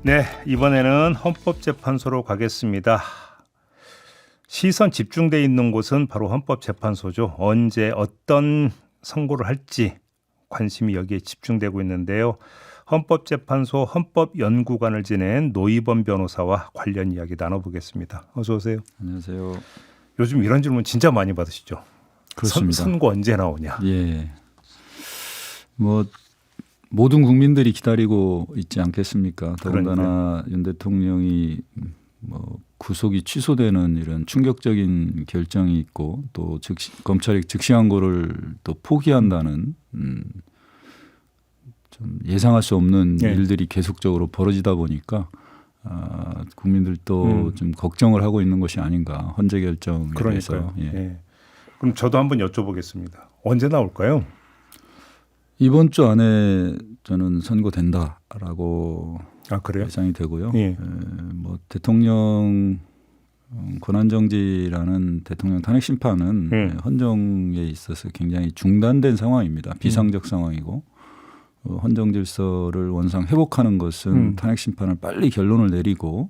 네, 이번에는 헌법재판소로 가겠습니다. 시선 집중돼 있는 곳은 바로 헌법재판소죠. 언제 어떤 선고를 할지 관심이 여기에 집중되고 있는데요. 헌법재판소 헌법연구관을 지낸 노희범 변호사와 관련 이야기 나눠보겠습니다. 어서 오세요. 안녕하세요. 요즘 이런 질문 진짜 많이 받으시죠? 그렇습니다. 선고 언제 나오냐? 예. 뭐 모든 국민들이 기다리고 있지 않겠습니까? 더군다나 윤 대통령이 뭐 구속이 취소되는 이런 충격적인 결정이 있고 또 검찰이 즉시항고를 또 포기한다는 좀 예상할 수 없는 일들이 계속적으로 벌어지다 보니까 국민들도 좀 걱정을 하고 있는 것이 아닌가 헌재 결정에 대해서. 예. 예. 그럼 저도 한번 여쭤보겠습니다. 언제 나올까요? 이번 주 안에 저는 선고된다라고 그래요? 예상이 되고요. 예. 뭐 대통령 권한정지라는 대통령 탄핵 심판은 헌정에 있어서 굉장히 중단된 상황입니다. 비상적 상황이고 헌정 질서를 원상 회복하는 것은 탄핵 심판을 빨리 결론을 내리고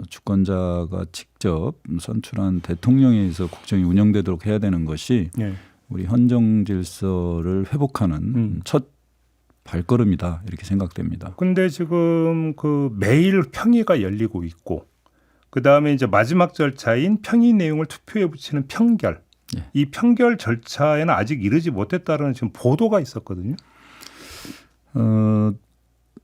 주권자가 직접 선출한 대통령에 의해서 국정이 운영되도록 해야 되는 것이 우리 헌정 질서를 회복하는 첫 발걸음이다 이렇게 생각됩니다. 근데 지금 그 매일 평의가 열리고 있고 그 다음에 이제 마지막 절차인 평의 내용을 투표에 붙이는 평결. 이 평결 절차에는 아직 이르지 못했다는 지금 보도가 있었거든요.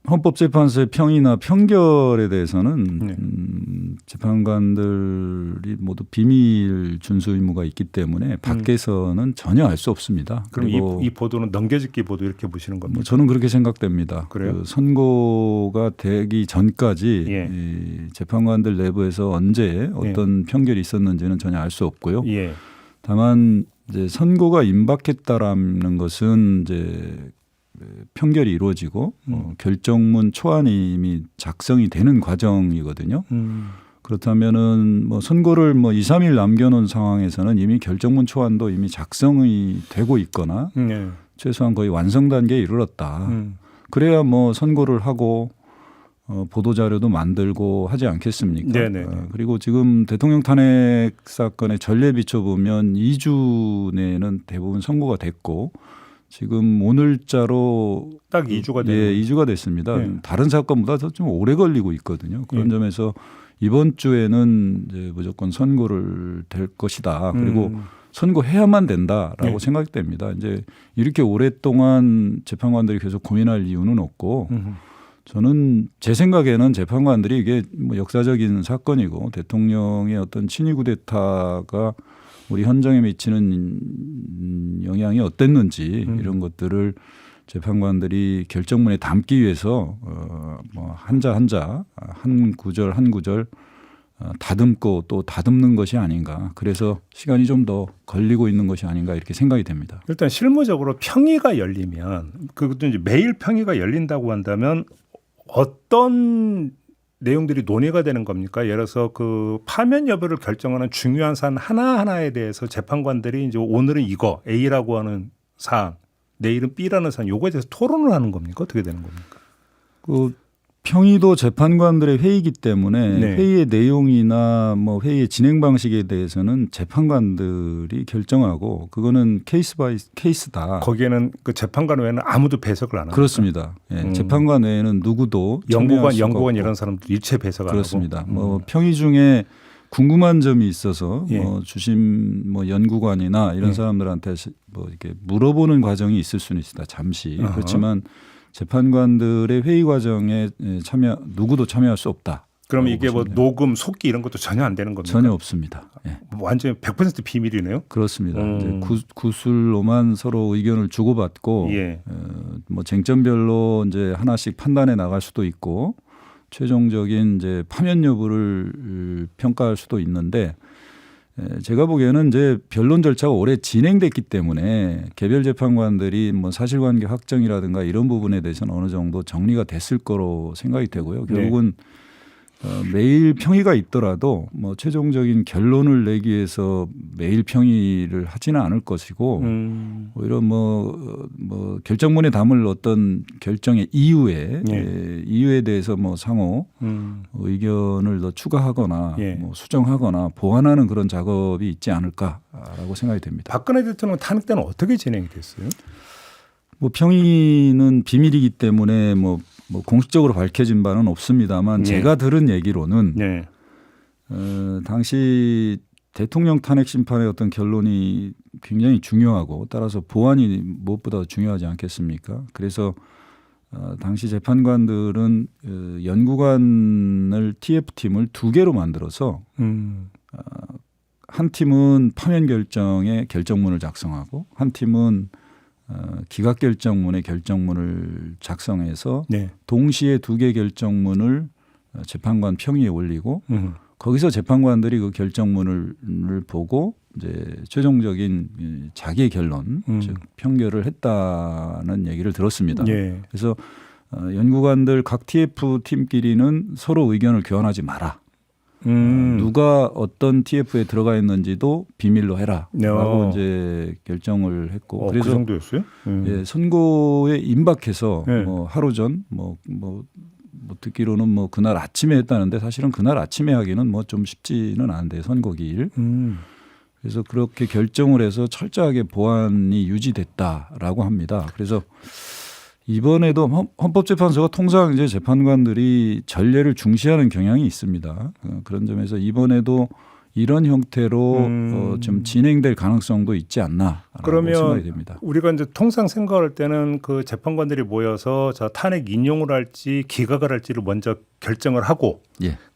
헌법재판소의 평의나 평결에 대해서는 재판관들이 모두 비밀 준수 의무가 있기 때문에 밖에서는 전혀 알 수 없습니다. 그럼 이 보도는 넘겨짓기 보도 이렇게 보시는 겁니까? 뭐 저는 그렇게 생각됩니다. 그래요? 그 선고가 되기 전까지 이 재판관들 내부에서 언제 어떤 평결이 있었는지는 전혀 알 수 없고요. 다만 이제 선고가 임박했다라는 것은 이제 평결이 이루어지고 결정문 초안이 이미 작성이 되는 과정이거든요. 그렇다면은 뭐 선고를 뭐 2, 3일 남겨놓은 상황에서는 이미 결정문 초안도 이미 작성이 되고 있거나 최소한 거의 완성 단계에 이르렀다. 그래야 뭐 선고를 하고 보도 자료도 만들고 하지 않겠습니까? 그리고 지금 대통령 탄핵 사건의 전례 비춰보면 2주 내에는 대부분 선고가 됐고 지금 오늘자로 딱 2주가 됐네요. 2주가 됐습니다. 다른 사건보다 더 좀 오래 걸리고 있거든요. 그런 점에서 이번 주에는 이제 무조건 선고를 될 것이다. 그리고 선고해야만 된다라고 생각됩니다. 이제 이렇게 오랫동안 재판관들이 계속 고민할 이유는 없고 저는 제 생각에는 재판관들이 이게 뭐 역사적인 사건이고 대통령의 어떤 친위 쿠데타가 우리 헌정에 미치는 영향이 어땠는지 이런 것들을 재판관들이 결정문에 담기 위해서 뭐 한자 한자 한 구절 한 구절 다듬고 또 다듬는 것이 아닌가. 그래서 시간이 좀 더 걸리고 있는 것이 아닌가 이렇게 생각이 됩니다. 일단 실무적으로 평의가 열리면 그것도 이제 매일 평의가 열린다고 한다면 어떤 내용들이 논의가 되는 겁니까? 예를 들어서 그 파면 여부를 결정하는 중요한 사안 하나하나에 대해서 재판관들이 이제 오늘은 이거 A라고 하는 사안, 내일은 B라는 사안, 요거에 대해서 토론을 하는 겁니까? 어떻게 되는 겁니까? 그 평의도 재판관들의 회의이기 때문에 회의의 내용이나 뭐 회의의 진행 방식에 대해서는 재판관들이 결정하고 그거는 케이스 바이 케이스다. 거기에는 그 재판관 외에는 아무도 배석을 안 합니다. 그렇습니다. 재판관 외에는 누구도 연구관 이런 사람들 일체 배석 안 그렇습니다. 하고. 뭐 평의 중에 궁금한 점이 있어서 뭐 주심 뭐 연구관이나 이런 사람들한테 뭐 이렇게 물어보는 과정이 있을 수는 있다. 잠시 그렇지만. 재판관들의 회의 과정에 누구도 참여할 수 없다. 그럼 이게 뭐 녹음, 속기 이런 것도 전혀 안 되는 겁니까? 전혀 없습니다. 완전히 100% 비밀이네요. 그렇습니다. 이제 구술로만 서로 의견을 주고받고 뭐 쟁점별로 이제 하나씩 판단해 나갈 수도 있고 최종적인 이제 파면 여부를 평가할 수도 있는데 제가 보기에는 이제 변론 절차가 오래 진행됐기 때문에 개별 재판관들이 뭐 사실관계 확정이라든가 이런 부분에 대해서는 어느 정도 정리가 됐을 거로 생각이 되고요. 결국은 매일 평의가 있더라도 뭐 최종적인 결론을 내기 위해서 매일 평의를 하지는 않을 것이고 오히려 뭐 결정문에 담을 어떤 결정의 이유에 이유에 대해서 뭐 상호 의견을 더 추가하거나 뭐 수정하거나 보완하는 그런 작업이 있지 않을까라고 생각이 됩니다. 박근혜 대통령 탄핵 때는 어떻게 진행이 됐어요? 뭐 평의는 비밀이기 때문에 뭐 공식적으로 밝혀진 바는 없습니다만 제가 들은 얘기로는 당시 대통령 탄핵 심판의 어떤 결론이 굉장히 중요하고 따라서 보완이 무엇보다 중요하지 않겠습니까? 그래서 당시 재판관들은 연구관을 TF팀을 2개로 만들어서 한 팀은 파면 결정의 결정문을 작성하고 한 팀은 기각 결정문의 결정문을 작성해서 동시에 2개 결정문을 재판관 평의에 올리고 거기서 재판관들이 그 결정문을 보고 이제 최종적인 자기의 결론, 즉 평결을 했다는 얘기를 들었습니다. 그래서 연구관들 각 TF 팀끼리는 서로 의견을 교환하지 마라. 누가 어떤 TF에 들어가 있는지도 비밀로 해라라고 이제 결정을 했고 그래서 그 정도였어요? 예, 선고에 임박해서 뭐 하루 전 뭐 듣기로는 뭐 그날 아침에 했다는데 사실은 그날 아침에 하기는 뭐 좀 쉽지는 않은데 선고기일. 그래서 그렇게 결정을 해서 철저하게 보안이 유지됐다라고 합니다. 그래서 이번에도 헌법재판소가 통상 이제 재판관들이 전례를 중시하는 경향이 있습니다. 그런 점에서 이번에도 이런 형태로 좀 진행될 가능성도 있지 않나라고 그러면 생각이 됩니다. 우리가 이제 통상 생각할 때는 그 재판관들이 모여서 저 탄핵 인용을 할지 기각을 할지를 먼저 결정을 하고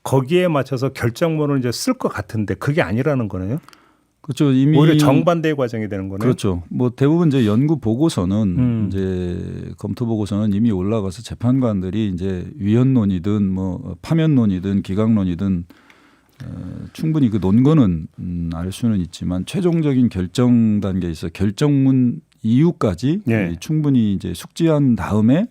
거기에 맞춰서 결정문을 이제 쓸 것 같은데 그게 아니라는 거네요. 그렇죠. 이미 오히려 정반대의 과정이 되는 거네요. 그렇죠. 뭐 대부분 이제 연구 보고서는 이제 검토 보고서는 이미 올라가서 재판관들이 이제 위헌론이든 뭐 파면론이든 기각론이든 충분히 그 논거는 알 수는 있지만 최종적인 결정 단계에 있어 결정문 이유까지 충분히 이제 숙지한 다음에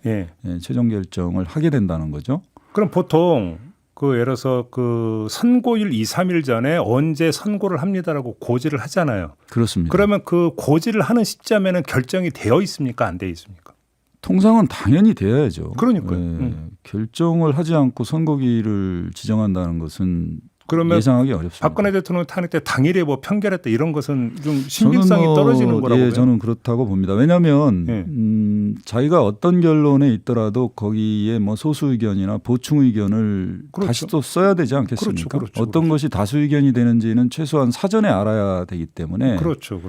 최종 결정을 하게 된다는 거죠. 그럼 보통 그 예를 들어서 그 선고일 2, 3일 전에 언제 선고를 합니다라고 고지를 하잖아요. 그렇습니다. 그러면 그 고지를 하는 시점에는 결정이 되어 있습니까? 안 되어 있습니까? 통상은 당연히 돼야죠. 그러니까요. 결정을 하지 않고 선고기를 지정한다는 것은 그러면 예상하기 어렵습니다. 박근혜 대통령 탄핵 때 당일에 뭐 편결했다 이런 것은 좀 신빙성이 떨어지는 거라고 봐요. 저는 그렇다고 봅니다. 왜냐하면 자기가 어떤 결론에 있더라도 거기에 뭐 소수 의견이나 보충 의견을 다시 또 써야 되지 않겠습니까? 어떤 것이 다수 의견이 되는지는 최소한 사전에 알아야 되기 때문에 그렇죠.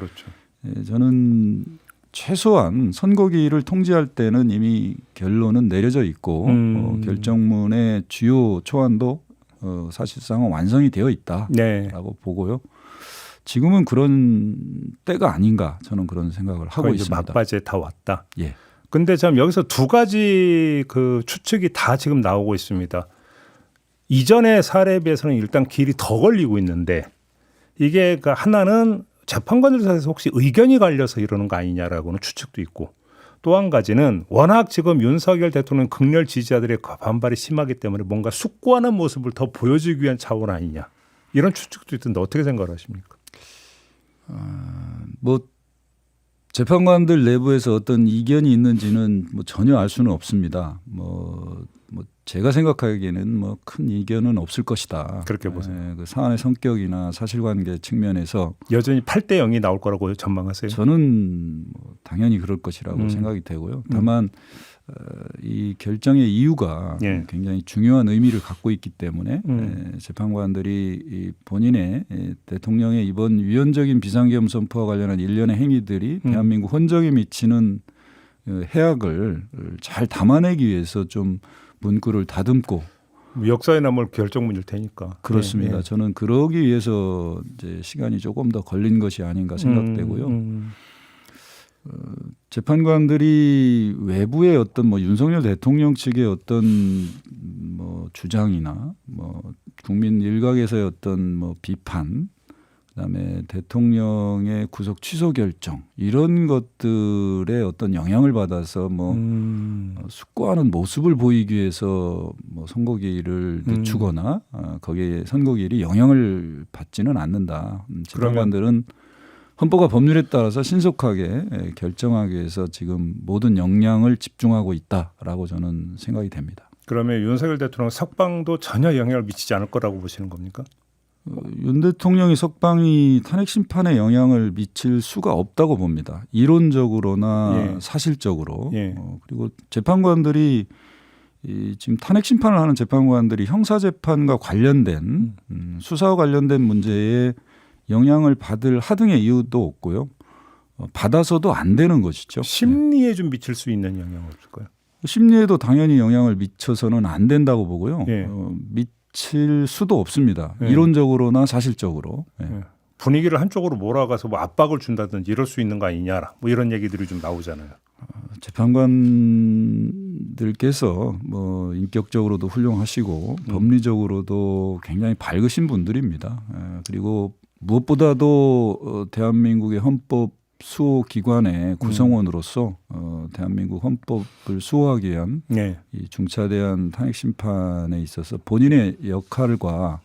저는 최소한 선고기를 통지할 때는 이미 결론은 내려져 있고 결정문의 주요 초안도 사실상 완성이 되어 있다라고 보고요. 지금은 그런 때가 아닌가 저는 그런 생각을 하고 있습니다. 막바지에 다 왔다. 근데 참 여기서 두 가지 그 추측이 다 지금 나오고 있습니다. 이전의 사례에 비해서는 일단 길이 더 걸리고 있는데 이게 그 하나는 재판관들 사이에서 혹시 의견이 갈려서 이러는 거 아니냐라고는 추측도 있고 또 한 가지는 워낙 지금 윤석열 대통령 극렬 지지자들의 반발이 심하기 때문에 뭔가 숙고하는 모습을 더 보여주기 위한 차원 아니냐 이런 추측도 있던데 어떻게 생각하십니까? 뭐 재판관들 내부에서 어떤 이견이 있는지는 뭐 전혀 알 수는 없습니다. 뭐 제가 생각하기에는 뭐 큰 이견은 없을 것이다. 그렇게 보세요. 그 사안의 성격이나 사실관계 측면에서 여전히 8대 0이 나올 거라고 전망하세요? 저는 뭐 당연히 그럴 것이라고 생각이 되고요. 다만 이 결정의 이유가 굉장히 중요한 의미를 갖고 있기 때문에 재판관들이 본인의 대통령의 이번 위헌적인 비상계엄 선포와 관련한 일련의 행위들이 대한민국 헌정에 미치는 해악을 잘 담아내기 위해서 좀 문구를 다듬고 역사에 남을 결정문일 테니까. 그렇습니다. 저는 그러기 위해서 이제 시간이 조금 더 걸린 것이 아닌가 생각되고요. 재판관들이 외부의 어떤 뭐 윤석열 대통령 측의 어떤 뭐 주장이나 뭐 국민 일각에서의 어떤 뭐 비판 그다음에 대통령의 구속 취소 결정 이런 것들에 어떤 영향을 받아서 뭐 숙고하는 모습을 보이기 위해서 뭐 선고기일을 늦추거나 거기에 선고기일이 영향을 받지는 않는다. 재판관들은 헌법과 법률에 따라서 신속하게 결정하기 위해서 지금 모든 역량을 집중하고 있다라고 저는 생각이 됩니다. 그러면 윤석열 대통령 석방도 전혀 영향을 미치지 않을 거라고 보시는 겁니까? 윤 대통령의 석방이 탄핵 심판에 영향을 미칠 수가 없다고 봅니다. 이론적으로나 사실적으로. 그리고 재판관들이 지금 탄핵 심판을 하는 재판관들이 형사 재판과 관련된 수사와 관련된 문제에 영향을 받을 하등의 이유도 없고요. 받아서도 안 되는 것이죠. 심리에 좀 미칠 수 있는 영향은 없을까요? 심리에도 당연히 영향을 미쳐서는 안 된다고 보고요. 미칠 수도 없습니다. 이론적으로나 사실적으로. 분위기를 한쪽으로 몰아가서 뭐 압박을 준다든지 이럴 수 있는 거 아니냐, 뭐 이런 얘기들이 좀 나오잖아요. 재판관들께서 뭐 인격적으로도 훌륭하시고 법리적으로도 굉장히 밝으신 분들입니다. 그리고 무엇보다도 대한민국의 헌법 수호 기관의 구성원으로서 대한민국 헌법을 수호하기 위한 이 중차대한 탄핵 심판에 있어서 본인의 역할과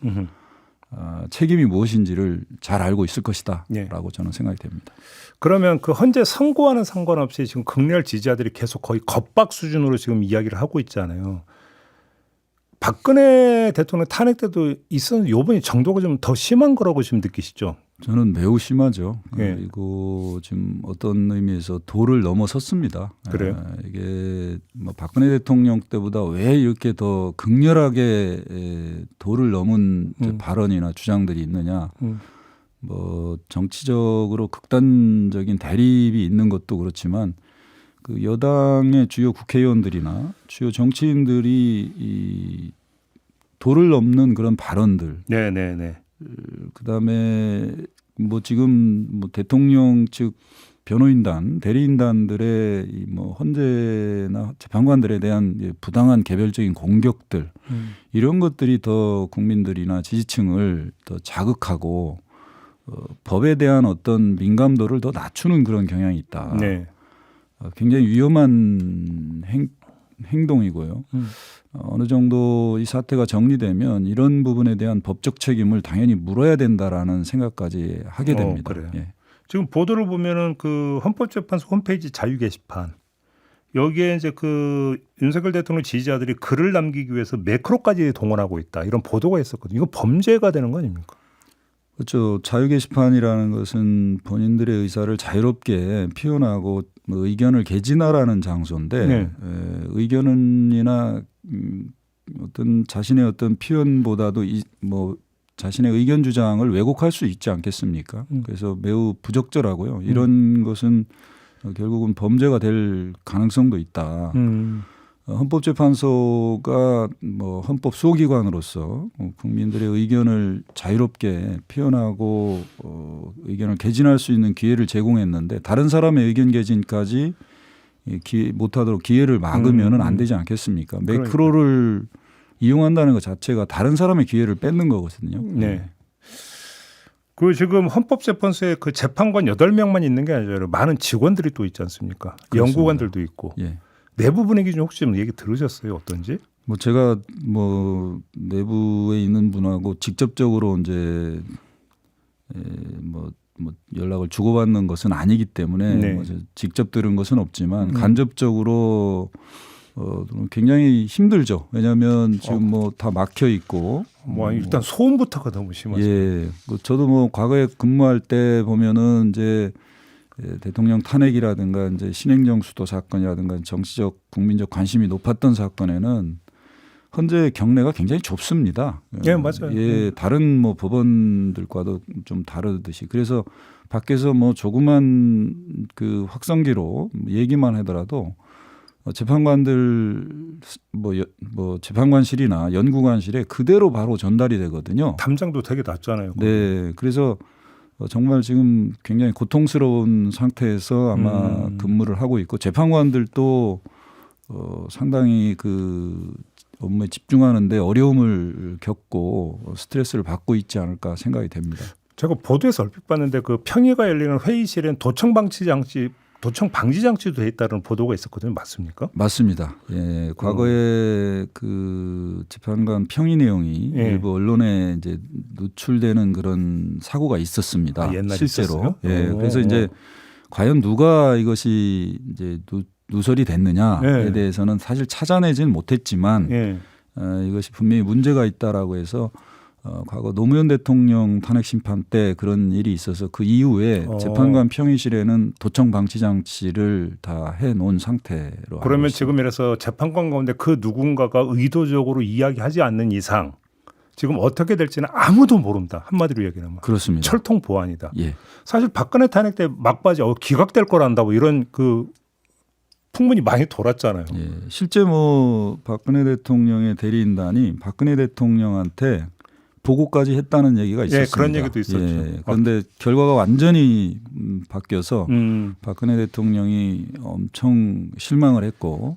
책임이 무엇인지를 잘 알고 있을 것이다라고 저는 생각이 됩니다. 그러면 그 현재 선고와는 상관없이 지금 극렬 지지자들이 계속 거의 겁박 수준으로 지금 이야기를 하고 있잖아요. 박근혜 대통령 탄핵 때도 있었는데 이번에 정도가 좀 더 심한 거라고 지금 느끼시죠? 저는 매우 심하죠. 그리고 지금 어떤 의미에서 도를 넘어섰습니다. 그래요? 이게 뭐 박근혜 대통령 때보다 왜 이렇게 더 극렬하게 도를 넘은 발언이나 주장들이 있느냐. 뭐 정치적으로 극단적인 대립이 있는 것도 그렇지만 그 여당의 주요 국회의원들이나 주요 정치인들이 이 도를 넘는 그런 발언들. 그다음에 뭐 지금 뭐 대통령 측 변호인단, 대리인단들의 이 뭐 헌재나 재판관들에 대한 부당한 개별적인 공격들 이런 것들이 더 국민들이나 지지층을 더 자극하고 법에 대한 어떤 민감도를 더 낮추는 그런 경향이 있다. 굉장히 위험한 행동이고요. 어느 정도 이 사태가 정리되면 이런 부분에 대한 법적 책임을 당연히 물어야 된다라는 생각까지 하게 됩니다. 그래요. 지금 보도를 보면은 그 헌법재판소 홈페이지 자유 게시판 여기에 이제 그 윤석열 대통령 지지자들이 글을 남기기 위해서 매크로까지 동원하고 있다 이런 보도가 있었거든요. 이거 범죄가 되는 거 아닙니까? 그렇죠. 자유 게시판이라는 것은 본인들의 의사를 자유롭게 표현하고 뭐 의견을 개진하라는 장소인데 의견이나 어떤 자신의 어떤 표현보다도 뭐 자신의 의견 주장을 왜곡할 수 있지 않겠습니까? 그래서 매우 부적절하고요. 이런 것은 결국은 범죄가 될 가능성도 있다. 헌법재판소가 뭐 헌법 수호기관으로서 국민들의 의견을 자유롭게 표현하고 의견을 개진할 수 있는 기회를 제공했는데 다른 사람의 의견 개진까지 못하도록 기회를 막으면 안 되지 않겠습니까? 매크로를 이용한다는 것 자체가 다른 사람의 기회를 뺏는 거거든요. 그 지금 헌법재판소에 그 재판관 8명만 있는 게 아니라 많은 직원들이 또 있지 않습니까? 그렇습니다. 연구관들도 있고. 내부 분위기 좀 혹시 좀 얘기 들으셨어요? 어떤지? 뭐 제가 뭐 내부에 있는 분하고 직접적으로 이제 뭐 연락을 주고받는 것은 아니기 때문에 뭐 직접 들은 것은 없지만 간접적으로 굉장히 힘들죠. 왜냐하면 지금 뭐 다 막혀 있고. 일단 소음부터가 너무 심하죠. 저도 뭐 과거에 근무할 때 보면은 이제 대통령 탄핵이라든가 이제 신행정 수도 사건이라든가 정치적 국민적 관심이 높았던 사건에는 헌재 경내가 굉장히 좁습니다. 맞아요. 다른 뭐 법원들과도 좀 다르듯이 그래서 밖에서 뭐 조그만 그 확성기로 얘기만 하더라도 재판관들 뭐 재판관실이나 연구관실에 그대로 바로 전달이 되거든요. 담장도 되게 낮잖아요. 그래서 정말 지금 굉장히 고통스러운 상태에서 아마 근무를 하고 있고 재판관들도 상당히 그 업무에 집중하는데 어려움을 겪고 스트레스를 받고 있지 않을까 생각이 됩니다. 제가 보도에서 얼핏 봤는데 그 평의가 열리는 회의실엔 도청 방지 장치도 돼 있다는 보도가 있었거든요. 맞습니까? 맞습니다. 예, 과거에 그 재판관 평의 내용이 예. 일부 언론에 이제 노출되는 그런 사고가 있었습니다. 아, 옛날에 실제로. 있었어요? 예, 그래서 이제 과연 누가 이것이 이제 누설이 됐느냐에 예. 대해서는 사실 찾아내지는 못했지만 예. 이것이 분명히 문제가 있다라고 해서 과거 노무현 대통령 탄핵 심판 때 그런 일이 있어서 그 이후에 재판관 평의실에는 도청 방치 장치를 다 해놓은 상태로. 그러면 지금 이래서 재판관 가운데 그 누군가가 의도적으로 이야기하지 않는 이상 지금 어떻게 될지는 아무도 모른다. 한마디로 얘기하면. 그렇습니다. 철통 보안이다. 예. 사실 박근혜 탄핵 때 막바지 기각될 거란다고 이런 그 풍문이 많이 돌았잖아요. 예. 실제 뭐 박근혜 대통령의 대리인단이 박근혜 대통령한테 보고까지 했다는 얘기가 있었습니다. 예, 그런 얘기도 있었죠. 예, 그런데 결과가 완전히 바뀌어서 박근혜 대통령이 엄청 실망을 했고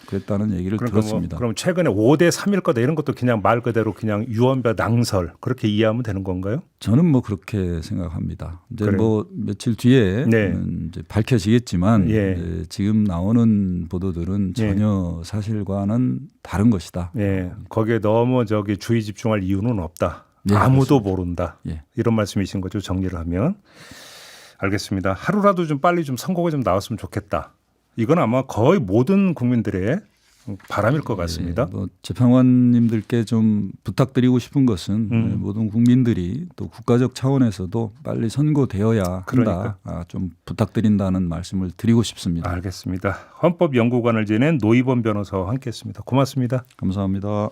그랬다는 얘기를 그러니까 들었습니다. 그럼 최근에 5대 3일 거다 이런 것도 그냥 말 그대로 그냥 유언별 낭설 그렇게 이해하면 되는 건가요? 저는 뭐 그렇게 생각합니다. 이제 그래요? 뭐 며칠 뒤에 네. 이제 밝혀지겠지만 예. 이제 지금 나오는 보도들은 전혀 사실과는 다른 것이다. 예, 거기에 너무 주의 집중할 이유는 없다. 예, 아무도 그렇습니다. 모른다. 예. 이런 말씀이신 거죠. 정리를 하면. 알겠습니다. 하루라도 좀 빨리 좀 선거가 좀 나왔으면 좋겠다. 이건 아마 거의 모든 국민들의 바람일 것 같습니다. 뭐 재판관님들께 좀 부탁드리고 싶은 것은 모든 국민들이 또 국가적 차원에서도 빨리 선고되어야 그러니까. 한다. 좀 부탁드린다는 말씀을 드리고 싶습니다. 알겠습니다. 헌법연구관을 지낸 노희범 변호사와 함께했습니다. 고맙습니다. 감사합니다.